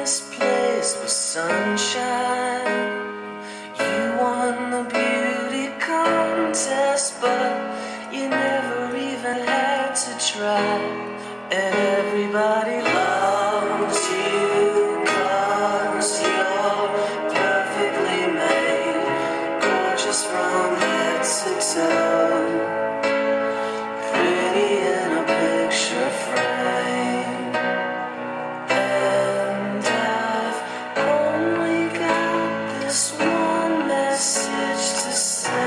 misplaced with sunshine. You won the beauty contest, but you never even had to try. And everybody loves you 'cause you're perfectly made, gorgeous from head to toe, pretty in a picture frame. And I've only got this one message to say.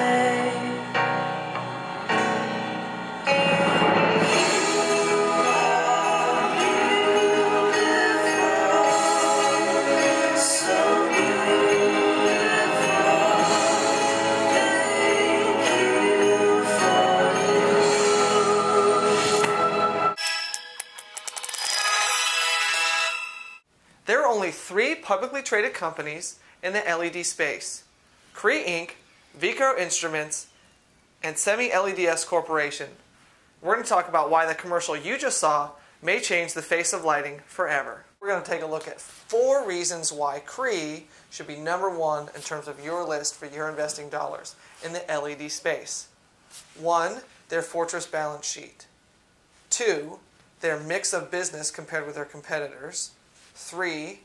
There are only 3 publicly traded companies in the LED space: Cree Inc., Veeco Instruments, and SemiLEDs Corporation. We're going to talk about why the commercial you just saw may change the face of lighting forever. We're going to take a look at 4 reasons why Cree should be number 1 in terms of your list for your investing dollars in the LED space. 1, their fortress balance sheet. 2, their mix of business compared with their competitors. 3,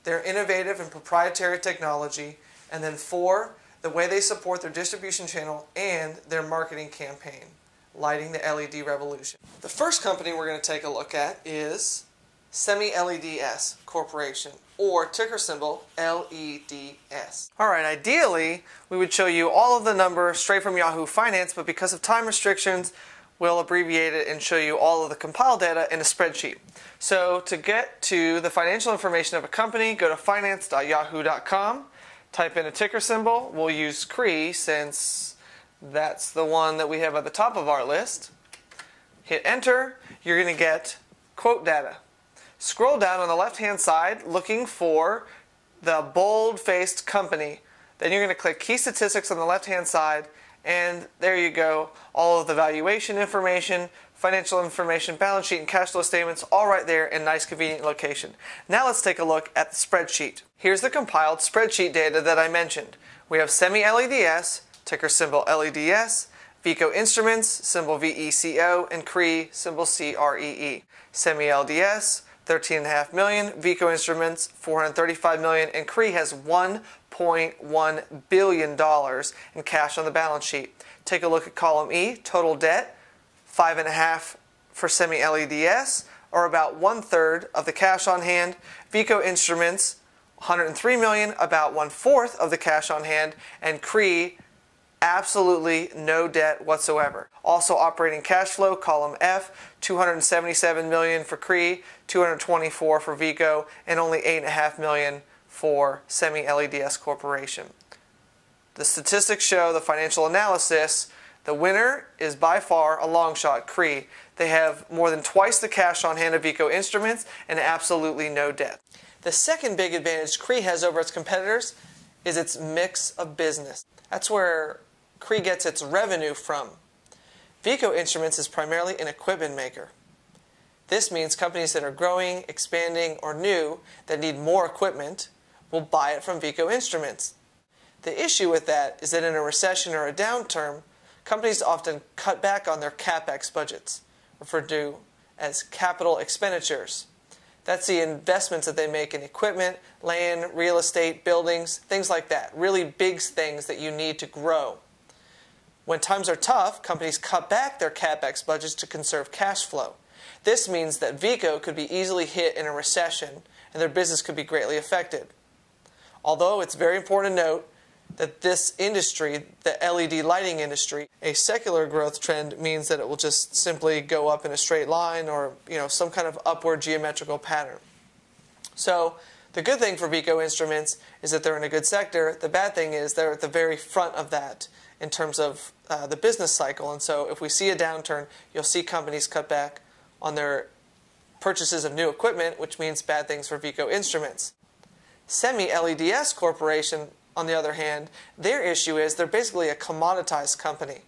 their innovative and proprietary technology. And then 4, the way they support their distribution channel and their marketing campaign, lighting the LED revolution. The first company we're going to take a look at is SemiLEDs Corporation, or ticker symbol LEDS. Alright, ideally we would show you all of the numbers straight from Yahoo Finance, but because of time restrictions, we'll abbreviate it and show you all of the compiled data in a spreadsheet. So to get to the financial information of a company, go to finance.yahoo.com, type in a ticker symbol. We'll use Cree since that's the one that we have at the top of our list. Hit enter. You're going to get quote data. Scroll down on the left-hand side looking for the bold-faced company. Then you're going to click Key Statistics on the left-hand side, and there you go. All of the valuation information, financial information, balance sheet, and cash flow statements, all right there in a nice, convenient location. Now let's take a look at the spreadsheet. Here's the compiled spreadsheet data that I mentioned. We have SemiLEDs, ticker symbol LEDS, Veeco Instruments, symbol VECO, and Cree, symbol CREE. SemiLEDs, $13.5 million, Veeco Instruments, $435 million, and Cree has $1.1 billion in cash on the balance sheet. Take a look at column E, total debt, $5.5 for SemiLEDs, or about 1/3 of the cash on hand. Veeco Instruments, $103 million, about 1/4 of the cash on hand, and Cree, absolutely no debt whatsoever. Also operating cash flow, column F, $277 million for Cree, $224 for Veeco, and only $8.5 million for SemiLEDs Corporation. The statistics show the financial analysis. The winner is by far a long shot, Cree. They have more than twice the cash on hand of Veeco Instruments and absolutely no debt. The second big advantage Cree has over its competitors is its mix of business. That's where Cree gets its revenue from. Veeco Instruments is primarily an equipment maker. This means companies that are growing, expanding, or new that need more equipment will buy it from Veeco Instruments. The issue with that is that in a recession or a downturn, companies often cut back on their CapEx budgets, referred to as capital expenditures. That's the investments that they make in equipment, land, real estate, buildings, things like that. Really big things that you need to grow. When times are tough, companies cut back their CapEx budgets to conserve cash flow. This means that Veeco could be easily hit in a recession and their business could be greatly affected. Although it's very important to note that this industry, the LED lighting industry, a secular growth trend means that it will just simply go up in a straight line or some kind of upward geometrical pattern. So the good thing for Veeco Instruments is that they're in a good sector. The bad thing is they're at the very front of that in terms of the business cycle. And so if we see a downturn, you'll see companies cut back on their purchases of new equipment, which means bad things for Veeco Instruments. SemiLEDs Corporation, on the other hand, their issue is they're basically a commoditized company.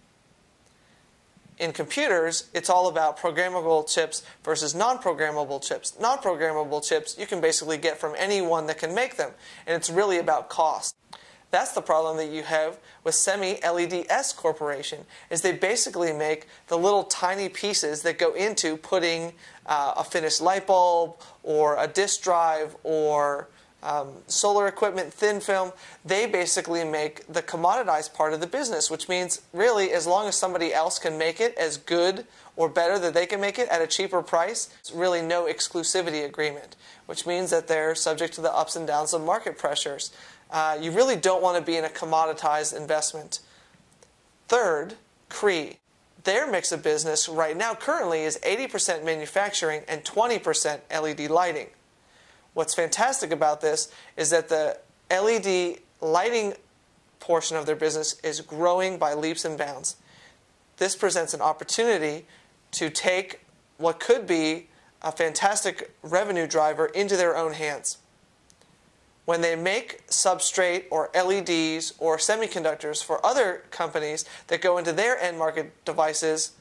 in computers, it's all about programmable chips versus non-programmable chips. Non-programmable chips you can basically get from anyone that can make them, and it's really about cost. That's the problem that you have with SemiLEDs Corporation, is they basically make the little tiny pieces that go into putting a finished light bulb or a disk drive or solar equipment, thin film. They basically make the commoditized part of the business, which means really as long as somebody else can make it as good or better that they can make it at a cheaper price, it's really no exclusivity agreement, which means that they're subject to the ups and downs of market pressures. You really don't want to be in a commoditized investment. Third, Cree. Their mix of business right now currently is 80% manufacturing and 20% LED lighting. What's fantastic about this is that the LED lighting portion of their business is growing by leaps and bounds. This presents an opportunity to take what could be a fantastic revenue driver into their own hands. When they make substrate or LEDs or semiconductors for other companies that go into their end market devices,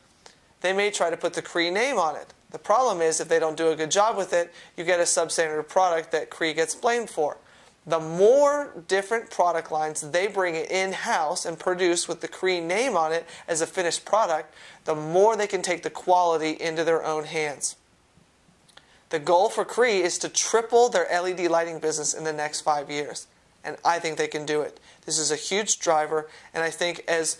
they may try to put the Cree name on it. The problem is if they don't do a good job with it, you get a substandard product that Cree gets blamed for. The more different product lines they bring in-house and produce with the Cree name on it as a finished product, the more they can take the quality into their own hands. The goal for Cree is to triple their LED lighting business in the next 5 years, and I think they can do it. This is a huge driver, and I think as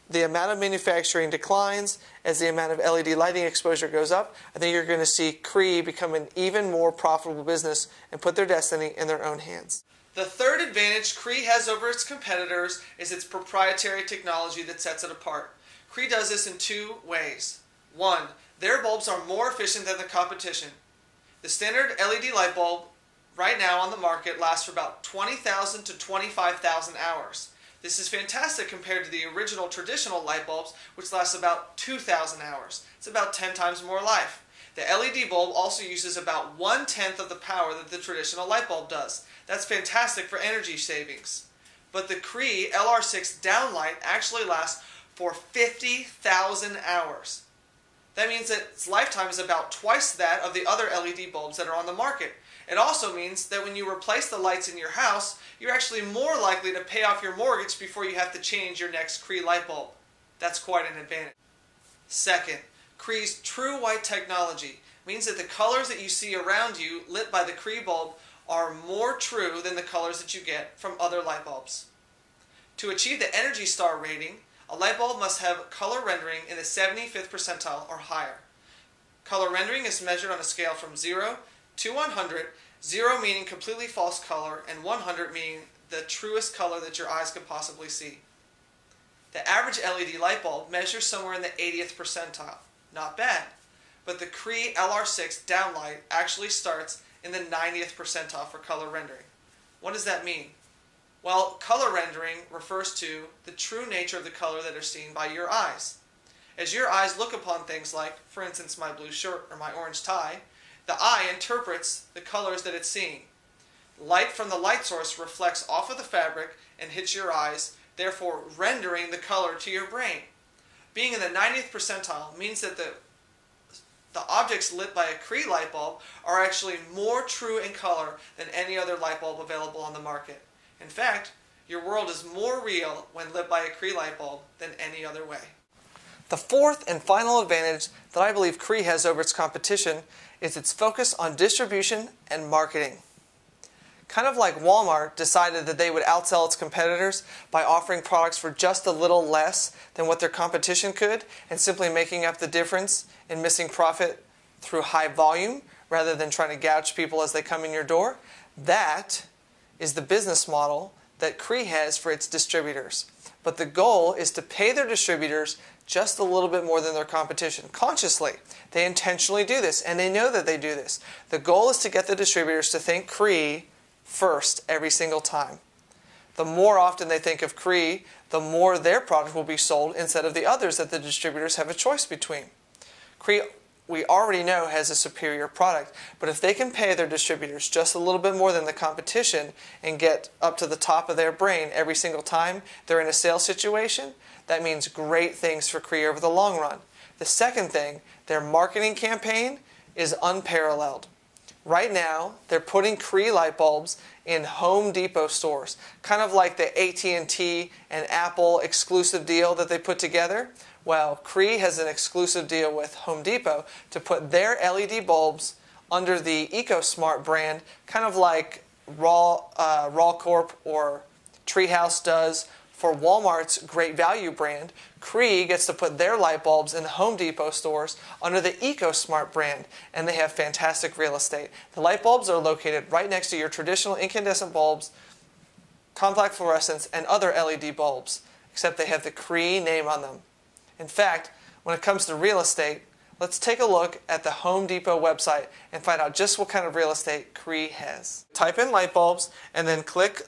the amount of manufacturing declines, as the amount of LED lighting exposure goes up, I think you're going to see Cree become an even more profitable business and put their destiny in their own hands. The third advantage Cree has over its competitors is its proprietary technology that sets it apart. Cree does this in two ways. One, their bulbs are more efficient than the competition. The standard LED light bulb right now on the market lasts for about 20,000 to 25,000 hours. This is fantastic compared to the original traditional light bulbs, which last about 2,000 hours. It's about 10 times more life. The LED bulb also uses about 1/10 of the power that the traditional light bulb does. That's fantastic for energy savings. But the Cree LR6 downlight actually lasts for 50,000 hours. That means that its lifetime is about twice that of the other LED bulbs that are on the market. It also means that when you replace the lights in your house, you're actually more likely to pay off your mortgage before you have to change your next Cree light bulb. That's quite an advantage. Second, Cree's true white technology means that the colors that you see around you lit by the Cree bulb are more true than the colors that you get from other light bulbs. To achieve the Energy Star rating, a light bulb must have color rendering in the 75th percentile or higher. Color rendering is measured on a scale from 0 to 100, 0 meaning completely false color, and 100 meaning the truest color that your eyes could possibly see. The average LED light bulb measures somewhere in the 80th percentile. Not bad. But the Cree LR6 downlight actually starts in the 90th percentile for color rendering. What does that mean? Well, color rendering refers to the true nature of the color that are seen by your eyes. As your eyes look upon things like, for instance, my blue shirt or my orange tie, the eye interprets the colors that it's seeing. Light from the light source reflects off of the fabric and hits your eyes, therefore rendering the color to your brain. Being in the 90th percentile means that the objects lit by a Cree light bulb are actually more true in color than any other light bulb available on the market. In fact, your world is more real when lit by a Cree light bulb than any other way. The fourth and final advantage that I believe Cree has over its competition is its focus on distribution and marketing. Kind of like Walmart decided that they would outsell its competitors by offering products for just a little less than what their competition could and simply making up the difference in missing profit through high volume rather than trying to gouge people as they come in your door. That is the business model that Cree has for its distributors. But the goal is to pay their distributors just a little bit more than their competition, consciously. They intentionally do this, and they know that they do this. The goal is to get the distributors to think Cree first every single time. The more often they think of Cree, the more their product will be sold instead of the others that the distributors have a choice between. Cree, we already know, has a superior product, but if they can pay their distributors just a little bit more than the competition and get up to the top of their brain every single time they're in a sales situation, that means great things for Cree over the long run. The second thing, their marketing campaign is unparalleled. Right now, they're putting Cree light bulbs in Home Depot stores, kind of like the AT&T and Apple exclusive deal that they put together. Well, Cree has an exclusive deal with Home Depot to put their LED bulbs under the EcoSmart brand, kind of like Raw Corp or Treehouse does for Walmart's Great Value brand. Cree gets to put their light bulbs in the Home Depot stores under the EcoSmart brand, and they have fantastic real estate. The light bulbs are located right next to your traditional incandescent bulbs, compact fluorescents, and other LED bulbs, except they have the Cree name on them. In fact, when it comes to real estate, let's take a look at the Home Depot website and find out just what kind of real estate Cree has. Type in light bulbs and then click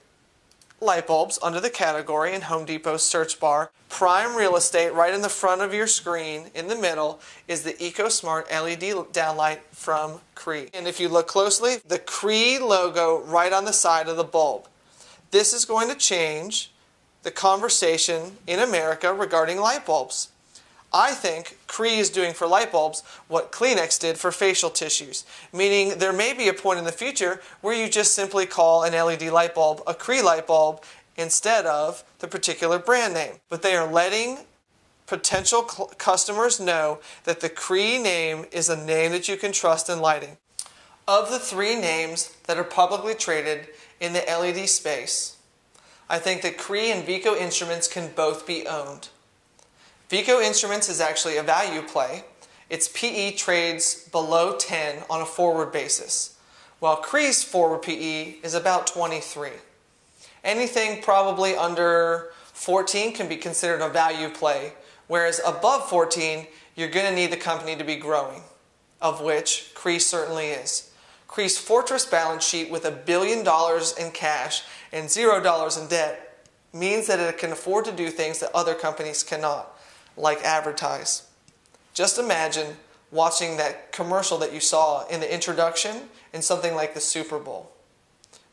light bulbs under the category in Home Depot's search bar. Prime real estate right in the front of your screen in the middle is the EcoSmart LED downlight from Cree. And if you look closely, the Cree logo right on the side of the bulb. This is going to change the conversation in America regarding light bulbs. I think Cree is doing for light bulbs what Kleenex did for facial tissues, meaning there may be a point in the future where you just simply call an LED light bulb a Cree light bulb instead of the particular brand name. But they are letting potential customers know that the Cree name is a name that you can trust in lighting. Of the three names that are publicly traded in the LED space, I think that Cree and Veeco Instruments can both be owned. Veeco Instruments is actually a value play. Its PE trades below 10 on a forward basis, while Cree's forward PE is about 23. Anything probably under 14 can be considered a value play, whereas above 14, you're going to need the company to be growing, of which Cree certainly is. Cree's fortress balance sheet with $1 billion in cash and $0 in debt means that it can afford to do things that other companies cannot, like advertise. Just imagine watching that commercial that you saw in the introduction in something like the Super Bowl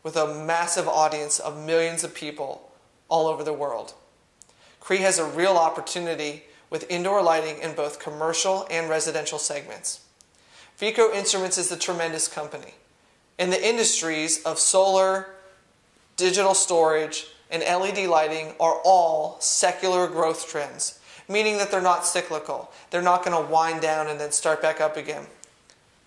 with a massive audience of millions of people all over the world. Cree has a real opportunity with indoor lighting in both commercial and residential segments. Veeco Instruments is a tremendous company. In the industries of solar, digital storage, and LED lighting are all secular growth trends, meaning that they're not cyclical. They're not going to wind down and then start back up again.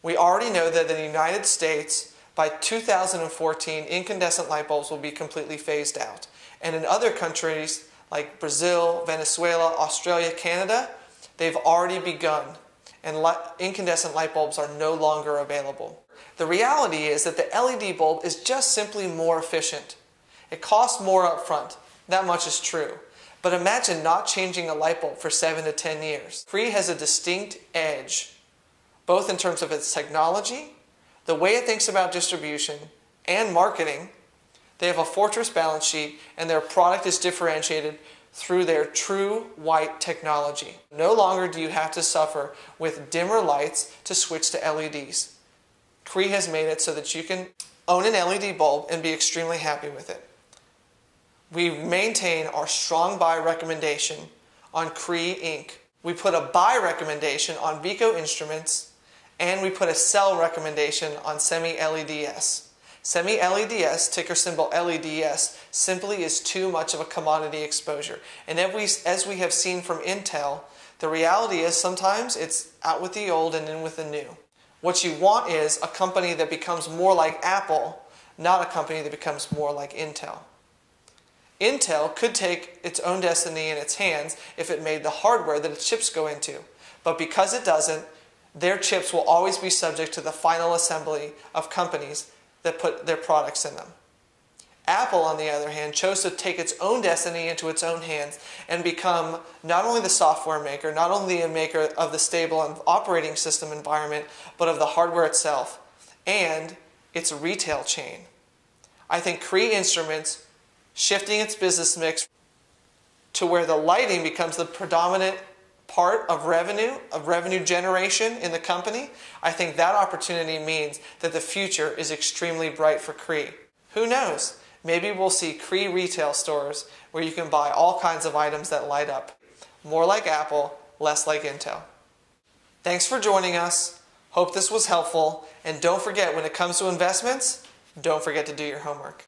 We already know that in the United States, by 2014, incandescent light bulbs will be completely phased out. And in other countries like Brazil, Venezuela, Australia, Canada, they've already begun, and incandescent light bulbs are no longer available. The reality is that the LED bulb is just simply more efficient. It costs more up front. That much is true. But imagine not changing a light bulb for 7 to 10 years. Cree has a distinct edge, both in terms of its technology, the way it thinks about distribution, and marketing. They have a fortress balance sheet, and their product is differentiated through their true white technology. No longer do you have to suffer with dimmer lights to switch to LEDs. Cree has made it so that you can own an LED bulb and be extremely happy with it. We maintain our strong buy recommendation on Cree Inc. We put a buy recommendation on Veeco Instruments, and we put a sell recommendation on SemiLEDs. SemiLEDs, ticker symbol LEDs, simply is too much of a commodity exposure. And as we have seen from Intel, the reality is sometimes it's out with the old and in with the new. What you want is a company that becomes more like Apple, not a company that becomes more like Intel. Intel could take its own destiny in its hands if it made the hardware that its chips go into. But because it doesn't, their chips will always be subject to the final assembly of companies that put their products in them. Apple, on the other hand, chose to take its own destiny into its own hands and become not only the software maker, not only a maker of the stable and operating system environment, but of the hardware itself and its retail chain. I think Cree Instruments shifting its business mix to where the lighting becomes the predominant part of revenue generation in the company, I think that opportunity means that the future is extremely bright for Cree. Who knows? Maybe we'll see Cree retail stores where you can buy all kinds of items that light up. More like Apple, less like Intel. Thanks for joining us. Hope this was helpful. And don't forget, when it comes to investments, don't forget to do your homework.